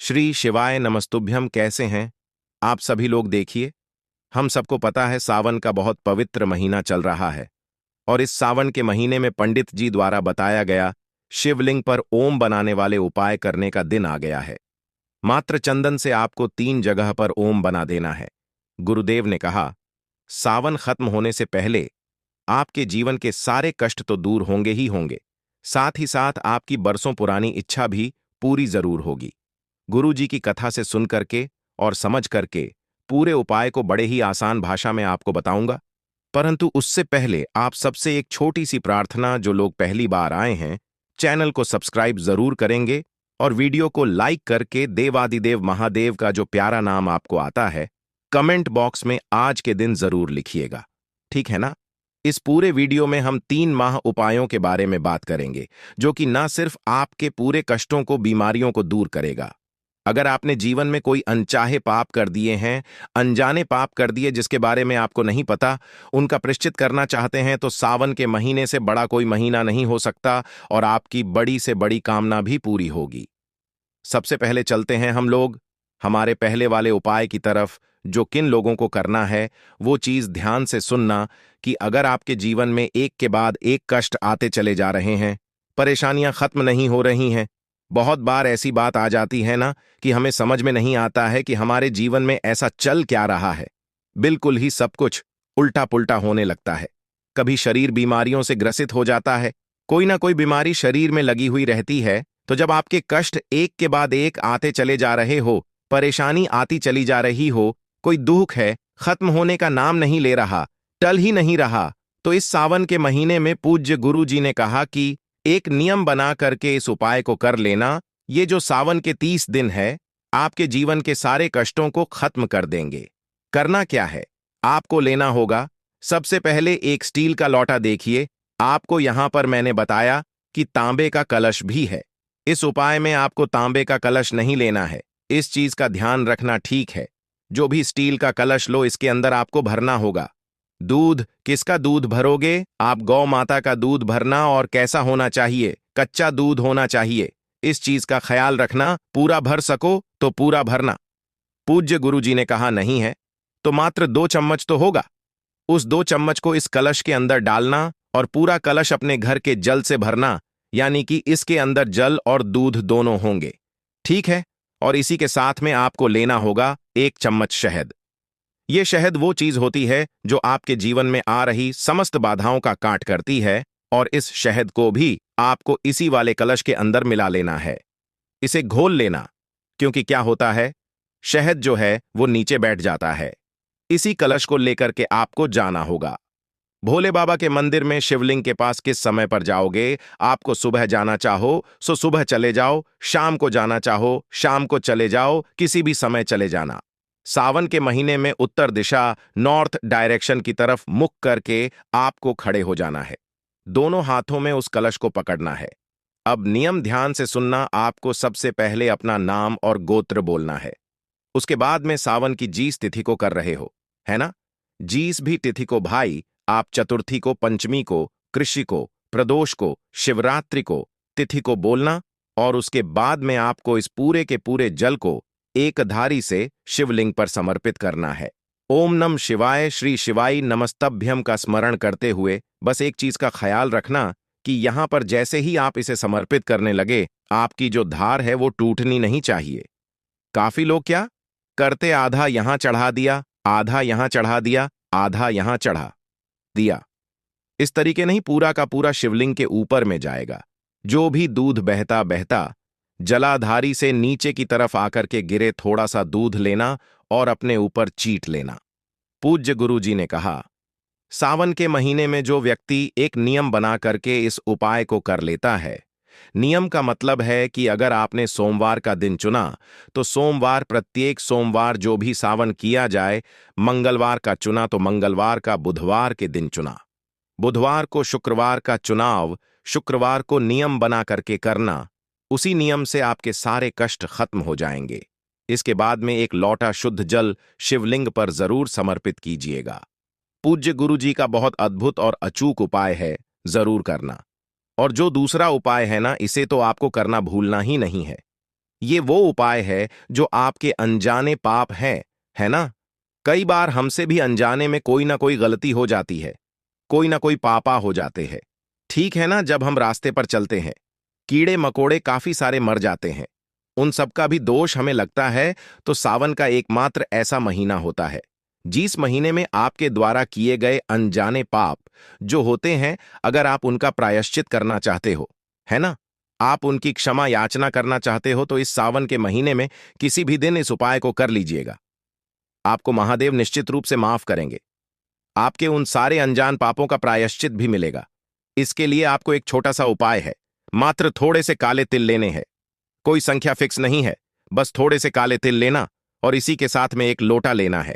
श्री शिवाय नमस्तुभ्यम। कैसे हैं आप सभी लोग? देखिए, हम सबको पता है सावन का बहुत पवित्र महीना चल रहा है और इस सावन के महीने में पंडित जी द्वारा बताया गया शिवलिंग पर ओम बनाने वाले उपाय करने का दिन आ गया है। मात्र चंदन से आपको 3 जगह पर ओम बना देना है। गुरुदेव ने कहा, सावन खत्म होने से पहले आपके जीवन के सारे कष्ट तो दूर होंगे ही होंगे, साथ ही साथ आपकी बरसों पुरानी इच्छा भी पूरी जरूर होगी। गुरु जी की कथा से सुन करके और समझ करके पूरे उपाय को बड़े ही आसान भाषा में आपको बताऊंगा। परंतु उससे पहले आप सबसे एक छोटी सी प्रार्थना, जो लोग पहली बार आए हैं, चैनल को सब्सक्राइब जरूर करेंगे और वीडियो को लाइक करके देवादिदेव महादेव का जो प्यारा नाम आपको आता है, कमेंट बॉक्स में आज के दिन जरूर लिखिएगा। ठीक है ना? इस पूरे वीडियो में हम 3 माह उपायों के बारे में बात करेंगे, जो कि न सिर्फ आपके पूरे कष्टों को, बीमारियों को दूर करेगा। अगर आपने जीवन में कोई अनचाहे पाप कर दिए हैं, अनजाने पाप कर दिए जिसके बारे में आपको नहीं पता, उनका प्रायश्चित करना चाहते हैं, तो सावन के महीने से बड़ा कोई महीना नहीं हो सकता और आपकी बड़ी से बड़ी कामना भी पूरी होगी। सबसे पहले चलते हैं हम लोग हमारे पहले वाले उपाय की तरफ। जो किन लोगों को करना है वो चीज ध्यान से सुनना कि अगर आपके जीवन में एक के बाद एक कष्ट आते चले जा रहे हैं, परेशानियां खत्म नहीं हो रही हैं, बहुत बार ऐसी बात आ जाती है ना कि हमें समझ में नहीं आता है कि हमारे जीवन में ऐसा चल क्या रहा है। बिल्कुल ही सब कुछ उल्टा पुल्टा होने लगता है। कभी शरीर बीमारियों से ग्रसित हो जाता है, कोई ना कोई बीमारी शरीर में लगी हुई रहती है। तो जब आपके कष्ट एक के बाद एक आते चले जा रहे हो, परेशानी आती चली जा रही हो, कोई दुख है खत्म होने का नाम नहीं ले रहा, टल ही नहीं रहा, तो इस सावन के महीने में पूज्य गुरु जी ने कहा कि एक नियम बना करके इस उपाय को कर लेना। ये जो सावन के 30 दिन है, आपके जीवन के सारे कष्टों को खत्म कर देंगे। करना क्या है? आपको लेना होगा, सबसे पहले एक स्टील का लोटा। देखिए, आपको यहां पर मैंने बताया कि तांबे का कलश भी है। इस उपाय में आपको तांबे का कलश नहीं लेना है, इस चीज का ध्यान रखना। ठीक है, जो भी स्टील का कलश लो, इसके अंदर आपको भरना होगा दूध। किसका दूध भरोगे? आप गौ माता का दूध भरना। और कैसा होना चाहिए? कच्चा दूध होना चाहिए। इस चीज का ख्याल रखना, पूरा भर सको तो पूरा भरना। पूज्य गुरु जी ने कहा नहीं है तो मात्र 2 चम्मच तो होगा। उस 2 चम्मच को इस कलश के अंदर डालना और पूरा कलश अपने घर के जल से भरना, यानी कि इसके अंदर जल और दूध दोनों होंगे। ठीक है? और इसी के साथ में आपको लेना होगा 1 चम्मच शहद। यह शहद वो चीज होती है जो आपके जीवन में आ रही समस्त बाधाओं का काट करती है, और इस शहद को भी आपको इसी वाले कलश के अंदर मिला लेना है। इसे घोल लेना, क्योंकि क्या होता है, शहद जो है वो नीचे बैठ जाता है। इसी कलश को लेकर के आपको जाना होगा भोले बाबा के मंदिर में। शिवलिंग के पास किस समय पर जाओगे? आपको सुबह जाना चाहो सो सुबह चले जाओ, शाम को जाना चाहो शाम को चले जाओ, किसी भी समय चले जाना। सावन के महीने में उत्तर दिशा, नॉर्थ डायरेक्शन की तरफ मुख करके आपको खड़े हो जाना है। दोनों हाथों में उस कलश को पकड़ना है। अब नियम ध्यान से सुनना। आपको सबसे पहले अपना नाम और गोत्र बोलना है। उसके बाद में सावन की जीस तिथि को कर रहे हो, है ना? जीस भी तिथि को भाई, आप चतुर्थी को, पंचमी को, कृषि को, प्रदोष को, शिवरात्रि को, तिथि को बोलना। और उसके बाद में आपको इस पूरे के पूरे जल को एक धारी से शिवलिंग पर समर्पित करना है। ओम नम शिवाय, श्री शिवाय नमस्तभ्यम का स्मरण करते हुए बस एक चीज का ख्याल रखना कि यहां पर जैसे ही आप इसे समर्पित करने लगे, आपकी जो धार है वो टूटनी नहीं चाहिए। काफी लोग क्या करते, आधा यहां चढ़ा दिया, आधा यहां चढ़ा दिया, आधा यहां चढ़ा दिया। इस तरीके नहीं, पूरा का पूरा शिवलिंग के ऊपर में जाएगा। जो भी दूध बहता बहता जलाधारी से नीचे की तरफ आकर के गिरे, थोड़ा सा दूध लेना और अपने ऊपर चीट लेना। पूज्य गुरु जी ने कहा, सावन के महीने में जो व्यक्ति एक नियम बना करके इस उपाय को कर लेता है, नियम का मतलब है कि अगर आपने सोमवार का दिन चुना तो सोमवार, प्रत्येक सोमवार जो भी सावन किया जाए, मंगलवार का चुना तो मंगलवार का, बुधवार के दिन चुना, बुधवार को, शुक्रवार का चुनाव, शुक्रवार को नियम बना करके करना। उसी नियम से आपके सारे कष्ट खत्म हो जाएंगे। इसके बाद में एक लोटा शुद्ध जल शिवलिंग पर जरूर समर्पित कीजिएगा। पूज्य गुरु जी का बहुत अद्भुत और अचूक उपाय है, जरूर करना। और जो दूसरा उपाय है ना, इसे तो आपको करना भूलना ही नहीं है। ये वो उपाय है जो आपके अनजाने पाप हैं, है ना? कई बार हमसे भी अनजाने में कोई ना कोई गलती हो जाती है, कोई ना कोई पापा हो जाते हैं। ठीक है ना? जब हम रास्ते पर चलते हैं, कीड़े मकोड़े काफी सारे मर जाते हैं। उन सब का भी दोष हमें लगता है, तो सावन का एकमात्र ऐसा महीना होता है जिस महीने में आपके द्वारा किए गए अनजाने पाप जो होते हैं, अगर आप उनका प्रायश्चित करना चाहते हो, है ना, आप उनकी क्षमा याचना करना चाहते हो, तो इस सावन के महीने में किसी भी दिन इस उपाय को कर लीजिएगा। आपको महादेव निश्चित रूप से माफ करेंगे। आपके उन सारे अनजान पापों का प्रायश्चित भी मिलेगा। इसके लिए आपको एक छोटा सा उपाय है, मात्र थोड़े से काले तिल लेने हैं। कोई संख्या फिक्स नहीं है, बस थोड़े से काले तिल लेना और इसी के साथ में एक लोटा लेना है।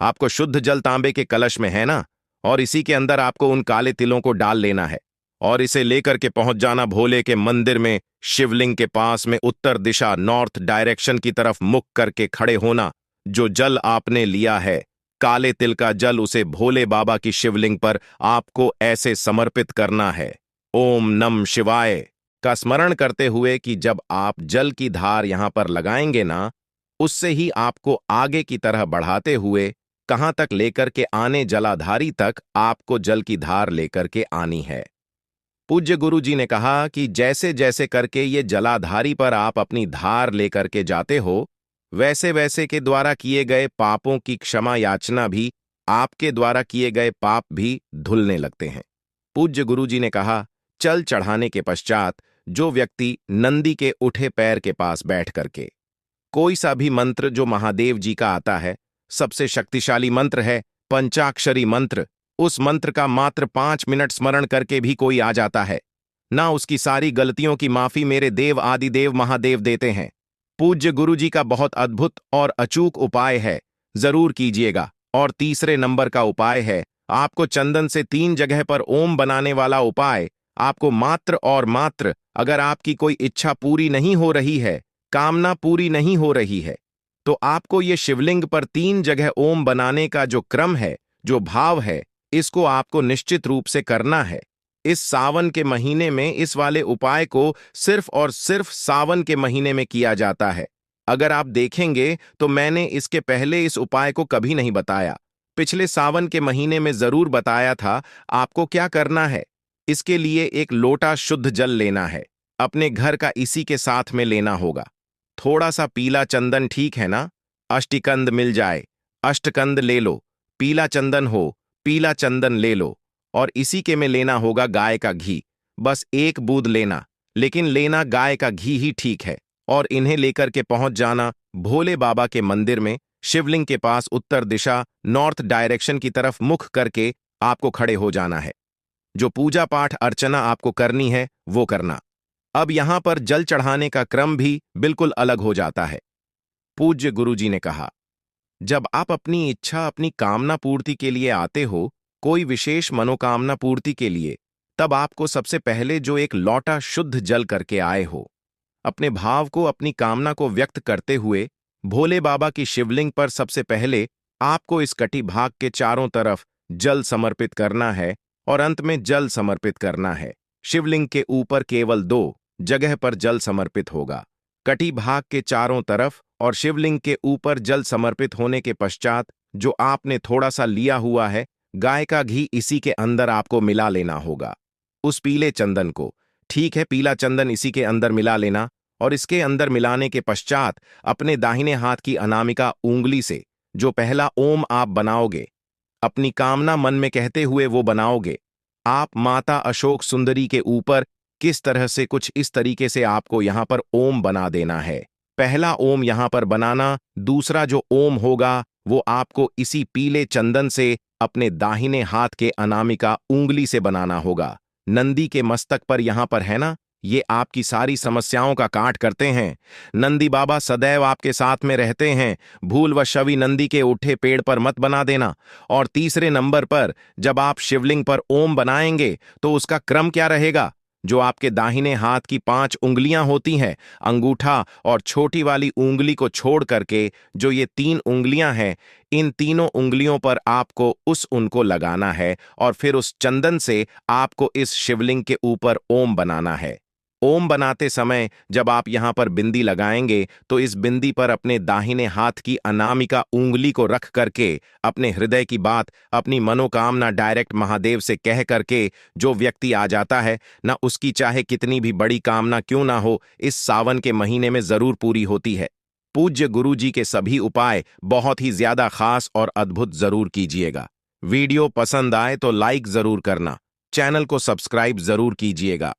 आपको शुद्ध जल तांबे के कलश में है ना, और इसी के अंदर आपको उन काले तिलों को डाल लेना है और इसे लेकर के पहुंच जाना भोले के मंदिर में। शिवलिंग के पास में उत्तर दिशा नॉर्थ डायरेक्शन की तरफ मुख करके खड़े होना। जो जल आपने लिया है, काले तिल का जल, उसे भोले बाबा की शिवलिंग पर आपको ऐसे समर्पित करना है, ओम नम शिवाय का स्मरण करते हुए कि जब आप जल की धार यहां पर लगाएंगे ना, उससे ही आपको आगे की तरह बढ़ाते हुए कहां तक लेकर के आने, जलाधारी तक आपको जल की धार लेकर के आनी है। पूज्य गुरु जी ने कहा कि जैसे जैसे करके ये जलाधारी पर आप अपनी धार लेकर के जाते हो, वैसे वैसे के द्वारा किए गए पापों की क्षमा याचना भी, आपके द्वारा किए गए पाप भी धुलने लगते हैं। पूज्य गुरु जी ने कहा, चल चढ़ाने के पश्चात जो व्यक्ति नंदी के उठे पैर के पास बैठ करके कोई सा भी मंत्र जो महादेव जी का आता है, सबसे शक्तिशाली मंत्र है पंचाक्षरी मंत्र, उस मंत्र का मात्र 5 मिनट स्मरण करके भी कोई आ जाता है ना, उसकी सारी गलतियों की माफी मेरे देव आदिदेव महादेव देते हैं। पूज्य गुरु जी का बहुत अद्भुत और अचूक उपाय है, जरूर कीजिएगा। और तीसरे नंबर का उपाय है, आपको चंदन से 3 जगह पर ओम बनाने वाला उपाय। आपको मात्र और मात्र अगर आपकी कोई इच्छा पूरी नहीं हो रही है, कामना पूरी नहीं हो रही है, तो आपको ये शिवलिंग पर 3 जगह ओम बनाने का जो क्रम है, जो भाव है, इसको आपको निश्चित रूप से करना है। इस सावन के महीने में इस वाले उपाय को सिर्फ और सिर्फ सावन के महीने में किया जाता है। अगर आप देखेंगे तो मैंने इसके पहले इस उपाय को कभी नहीं बताया। पिछले सावन के महीने में जरूर बताया था। आपको क्या करना है, इसके लिए एक लोटा शुद्ध जल लेना है, अपने घर का इसी के साथ में लेना होगा। थोड़ा सा पीला चंदन, ठीक है ना, अष्टिकंद मिल जाए, अष्टकंद ले लो, पीला चंदन हो, पीला चंदन ले लो, और इसी के में लेना होगा गाय का घी। बस 1 बूंद लेना, लेकिन लेना गाय का घी ही ठीक है। और इन्हें लेकर के पहुंच जाना भोले बाबा के मंदिर में, शिवलिंग के पास उत्तर दिशा नॉर्थ डायरेक्शन की तरफ मुख करके आपको खड़े हो जाना है। जो पूजा पाठ अर्चना आपको करनी है वो करना। अब यहां पर जल चढ़ाने का क्रम भी बिल्कुल अलग हो जाता है। पूज्य गुरु जी ने कहा, जब आप अपनी इच्छा, अपनी कामना पूर्ति के लिए आते हो, कोई विशेष मनोकामना पूर्ति के लिए, तब आपको सबसे पहले जो एक लौटा शुद्ध जल करके आए हो, अपने भाव को, अपनी कामना को व्यक्त करते हुए भोले बाबा की शिवलिंग पर सबसे पहले आपको इस कटी भाग के चारों तरफ जल समर्पित करना है और अंत में जल समर्पित करना है। शिवलिंग के ऊपर केवल 2 जगह पर जल समर्पित होगा, कटी भाग के चारों तरफ, और शिवलिंग के ऊपर जल समर्पित होने के पश्चात जो आपने थोड़ा सा लिया हुआ है गाय का घी, इसी के अंदर आपको मिला लेना होगा, उस पीले चंदन को। ठीक है, पीला चंदन इसी के अंदर मिला लेना, और इसके अंदर मिलाने के पश्चात अपने दाहिने हाथ की अनामिका उंगली से जो पहला ओम आप बनाओगे, अपनी कामना मन में कहते हुए वो बनाओगे। आप माता अशोक सुंदरी के ऊपर किस तरह से, कुछ इस तरीके से आपको यहां पर ओम बना देना है। पहला ओम यहां पर बनाना, दूसरा जो ओम होगा वो आपको इसी पीले चंदन से अपने दाहिने हाथ के अनामिका उंगली से बनाना होगा। नंदी के मस्तक पर यहां पर है ना, ये आपकी सारी समस्याओं का काट करते हैं। नंदी बाबा सदैव आपके साथ में रहते हैं। भूल व शवि नंदी के उठे पेड़ पर मत बना देना। और तीसरे नंबर पर जब आप शिवलिंग पर ओम बनाएंगे तो उसका क्रम क्या रहेगा, जो आपके दाहिने हाथ की 5 उंगलियां होती हैं, अंगूठा और छोटी वाली उंगली को छोड़ करके जो ये 3 उंगलियां हैं, इन तीनों उंगलियों पर आपको उस उनको लगाना है और फिर उस चंदन से आपको इस शिवलिंग के ऊपर ओम बनाना है। ओम बनाते समय जब आप यहाँ पर बिंदी लगाएंगे तो इस बिंदी पर अपने दाहिने हाथ की अनामिका उंगली को रख करके अपने हृदय की बात, अपनी मनोकामना डायरेक्ट महादेव से कह करके जो व्यक्ति आ जाता है ना, उसकी चाहे कितनी भी बड़ी कामना क्यों ना हो, इस सावन के महीने में जरूर पूरी होती है। पूज्य गुरु जी के सभी उपाय बहुत ही ज्यादा खास और अद्भुत जरूर कीजिएगा। वीडियो पसंद आए तो लाइक जरूर करना, चैनल को सब्सक्राइब जरूर कीजिएगा।